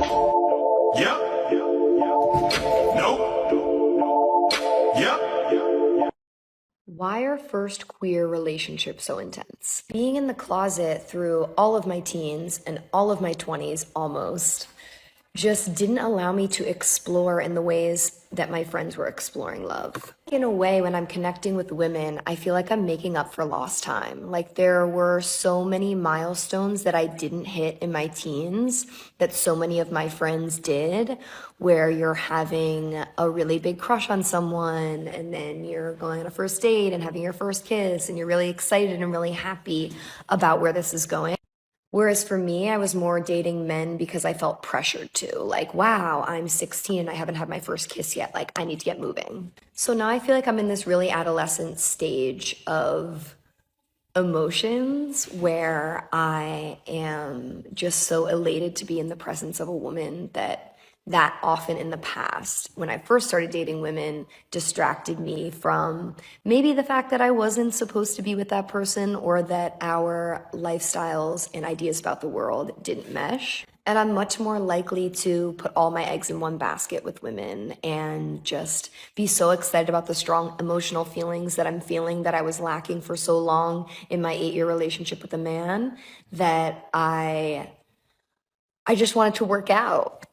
Yep. Nope. Yep. Why are first queer relationships so intense? Being in the closet through all of my teens and all of my 20s almost just didn't allow me to explore in the ways that my friends were exploring love. In a way, when I'm connecting with women, I feel like I'm making up for lost time. Like there were so many milestones that I didn't hit in my teens that so many of my friends did, where you're having a really big crush on someone and then you're going on a first date and having your first kiss and you're really excited and really happy about where this is going. Whereas for me, I was more dating men because I felt pressured to. Like, wow, I'm 16 and I haven't had my first kiss yet. Like, I need to get moving. So now I feel like I'm in this really adolescent stage of emotions where I am just so elated to be in the presence of a woman that often in the past, when I first started dating women, distracted me from maybe the fact that I wasn't supposed to be with that person or that our lifestyles and ideas about the world didn't mesh. And I'm much more likely to put all my eggs in one basket with women and just be so excited about the strong emotional feelings that I'm feeling that I was lacking for so long in my 8-year relationship with a man that I just wanted to work out.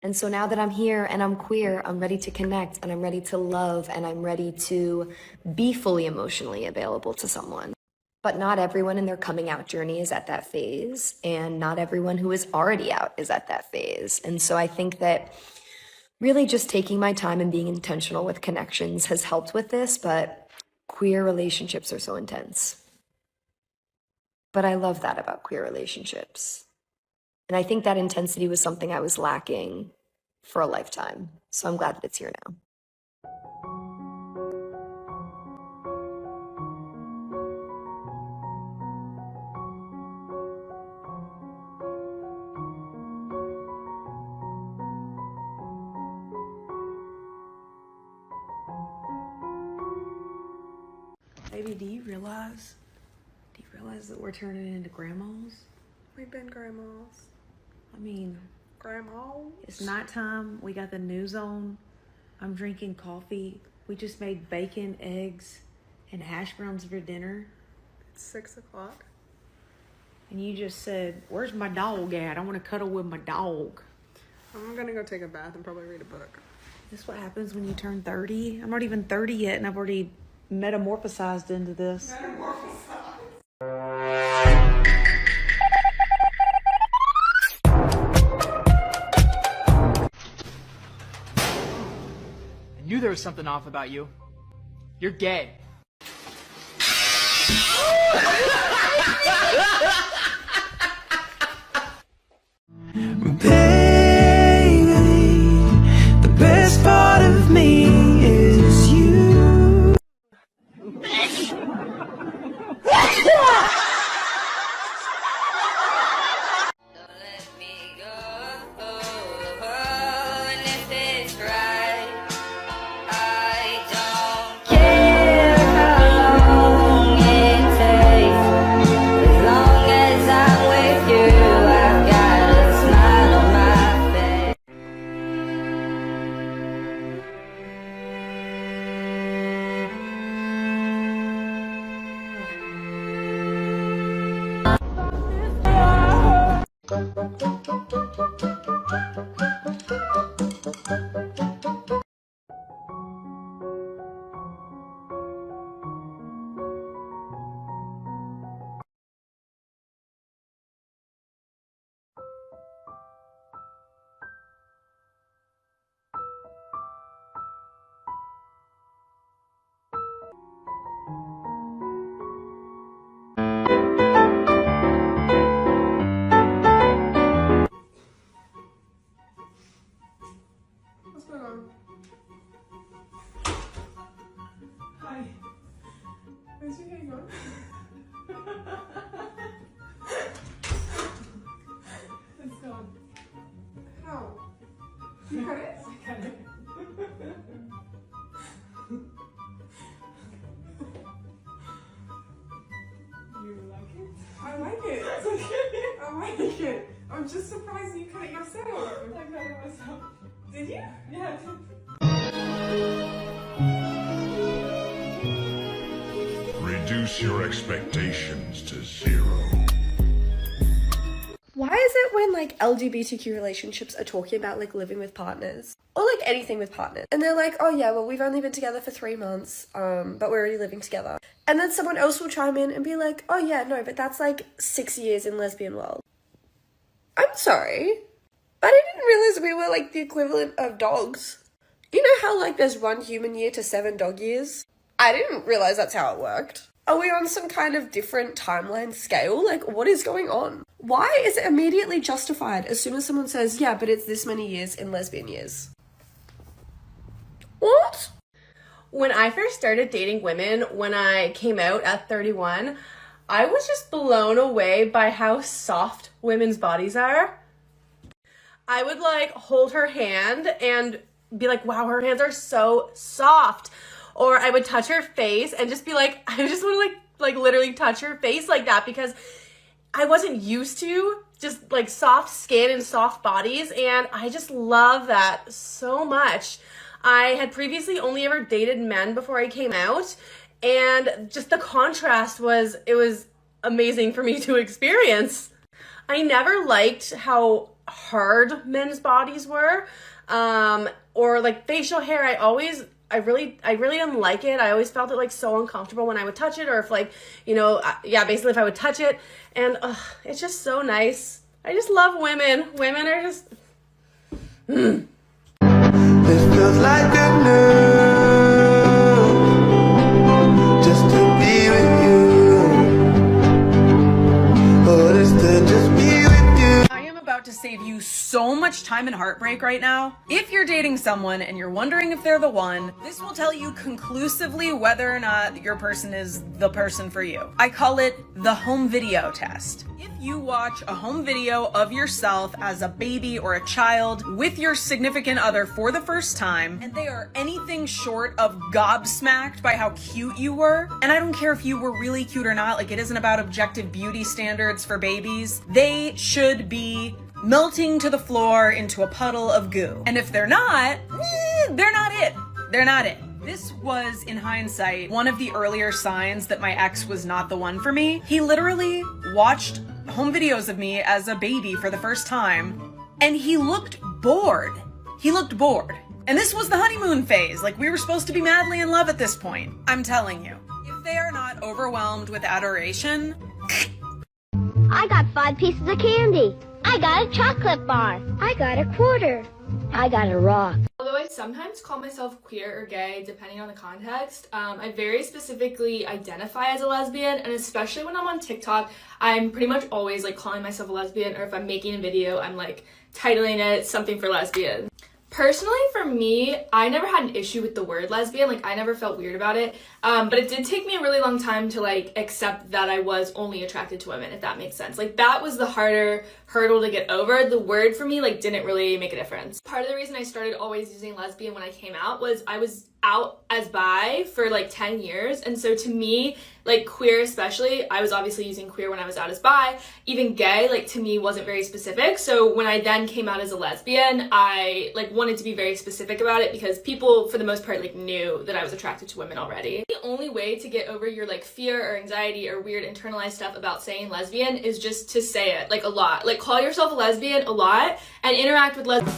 And so now that I'm here and I'm queer, I'm ready to connect and I'm ready to love and I'm ready to be fully emotionally available to someone. But not everyone in their coming out journey is at that phase, and not everyone who is already out is at that phase. And so I think that really just taking my time and being intentional with connections has helped with this, but queer relationships are so intense. But I love that about queer relationships. And I think that intensity was something I was lacking for a lifetime. So I'm glad that it's here now. Baby, do you realize that we're turning into grandmas? We've been grandmas. I mean, Grandmas? it's nighttime. We got the news on. I'm drinking coffee. We just made bacon, eggs, and hash browns for dinner. It's 6 o'clock. And you just said, where's my dog at? I want to cuddle with my dog. I'm gonna go take a bath and probably read a book. This is what happens when you turn 30. I'm not even 30 yet, and I've already metamorphosized into this. I knew there was something off about you. You're gay. Baby, the best part of me is you. What's going on? Hi. Where's your hair going? It's gone. How? You cut it? I got it. I like it. I like it. I'm just surprised you cut it yourself. I cut it myself. Did you? Yeah. Reduce your expectations to 0. Why is it when like LGBTQ relationships are talking about like living with partners or like anything with partners and they're like, oh yeah, well we've only been together for 3 months, but we're already living together. And then someone else will chime in and be like, oh yeah, no, but that's like 6 years in lesbian world. I'm sorry, but I didn't realize we were like the equivalent of dogs. You know how like there's 1 human year to 7 dog years? I didn't realize that's how it worked. Are we on some kind of different timeline scale? Like, what is going on? Why is it immediately justified as soon as someone says, yeah, but it's this many years in lesbian years? What? When I first started dating women, when I came out at 31, I was just blown away by how soft women's bodies are. I would like hold her hand and be like, wow, her hands are so soft. Or I would touch her face and just be like, I just want to like literally touch her face like that because I wasn't used to just like soft skin and soft bodies, and I just love that so much. I had previously only ever dated men before I came out, and just the contrast was amazing for me to experience. I never liked how hard men's bodies were, or like facial hair. I really didn't like it. I always felt it like so uncomfortable when I would touch it, or if like, you know, basically if I would touch it, and it's just so nice. I just love women. Women are just, This feels like a new, just to be with you. Oh, just to just be with you. I am about to save you so much time and heartbreak right now. If you're dating someone and you're wondering if they're the one, this will tell you conclusively whether or not your person is the person for you. I call it the home video test. If you watch a home video of yourself as a baby or a child with your significant other for the first time, and they are anything short of gobsmacked by how cute you were, and I don't care if you were really cute or not, like it isn't about objective beauty standards for babies, they should be melting to the floor into a puddle of goo. And if they're not, they're not it. They're not it. This was, in hindsight, one of the earlier signs that my ex was not the one for me. He literally watched home videos of me as a baby for the first time, and he looked bored. He looked bored. And this was the honeymoon phase. Like, we were supposed to be madly in love at this point. I'm telling you, if they are not overwhelmed with adoration, I got 5 pieces of candy. I got a chocolate bar. I got a quarter. I got a rock. Although I sometimes call myself queer or gay, depending on the context, I very specifically identify as a lesbian, and especially when I'm on TikTok, I'm pretty much always like calling myself a lesbian, or if I'm making a video, I'm like titling it something for lesbian. Personally, for me, I never had an issue with the word lesbian. Like, I never felt weird about it. But it did take me a really long time to, like, accept that I was only attracted to women, if that makes sense. Like, that was the harder hurdle to get over. The word for me, like, didn't really make a difference. Part of the reason I started always using lesbian when I came out was I was out as bi for, like, 10 years. And so to me, like, queer especially, I was obviously using queer when I was out as bi. Even gay, like, to me wasn't very specific. So when I then came out as a lesbian, I, like, wanted to be very specific about it because people, for the most part, like, knew that I was attracted to women already. The only way to get over your, like, fear or anxiety or weird internalized stuff about saying lesbian is just to say it, like, a lot. Like, call yourself a lesbian a lot and interact with lesbians.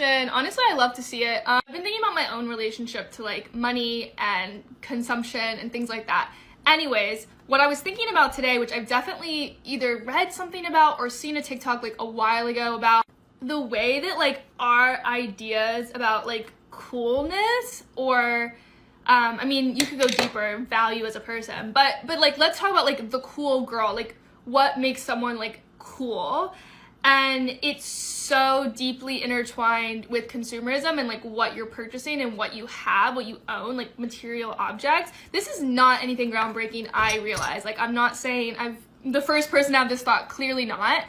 And honestly, I love to see it. I've been thinking about my own relationship to like money and consumption and things like that. Anyways, what I was thinking about today, which I've definitely either read something about or seen a TikTok like a while ago about, the way that like our ideas about like coolness or I mean, you could go deeper, value as a person, but like let's talk about like the cool girl, like what makes someone like cool. And it's so deeply intertwined with consumerism and like what you're purchasing and what you have, what you own, like material objects. This is not anything groundbreaking, I realize. Like, I'm not saying I'm the first person to have this thought, clearly not.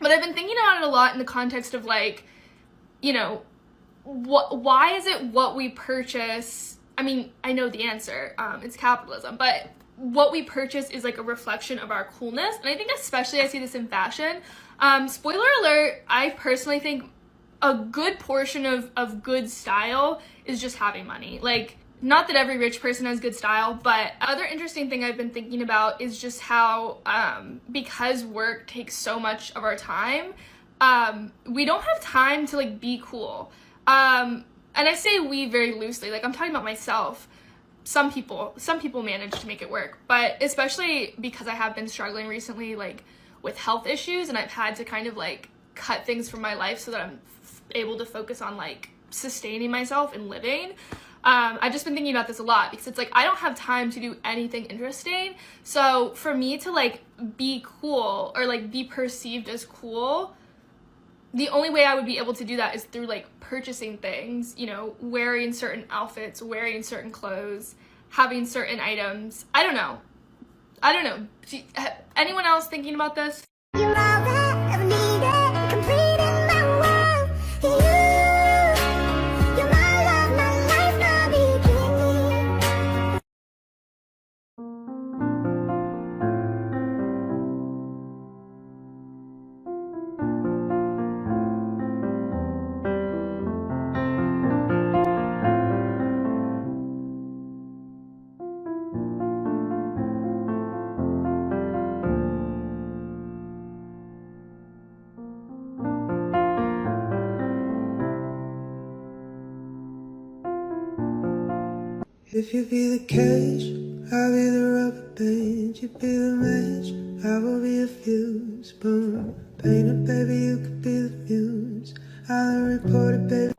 But I've been thinking about it a lot in the context of like, you know, why is it what we purchase? I mean, I know the answer, it's capitalism, but what we purchase is like a reflection of our coolness. And I think especially I see this in fashion. Spoiler alert, I personally think a good portion of good style is just having money. Like, not that every rich person has good style, but another interesting thing I've been thinking about is just how, because work takes so much of our time, we don't have time to like be cool. And I say we very loosely, like I'm talking about myself. Some people manage to make it work, but especially because I have been struggling recently, like with health issues, and I've had to kind of like cut things from my life so that I'm able to focus on like sustaining myself and living. I've just been thinking about this a lot because it's like I don't have time to do anything interesting. So for me to like be cool or like be perceived as cool, the only way I would be able to do that is through like purchasing things, you know, wearing certain outfits, wearing certain clothes, having certain items. I don't know. Anyone else thinking about this? If you be the cage, I'll be the rubber band. You be the match, I will be a fuse. Boom, painter, baby, you could be the muse. I'll report it, baby.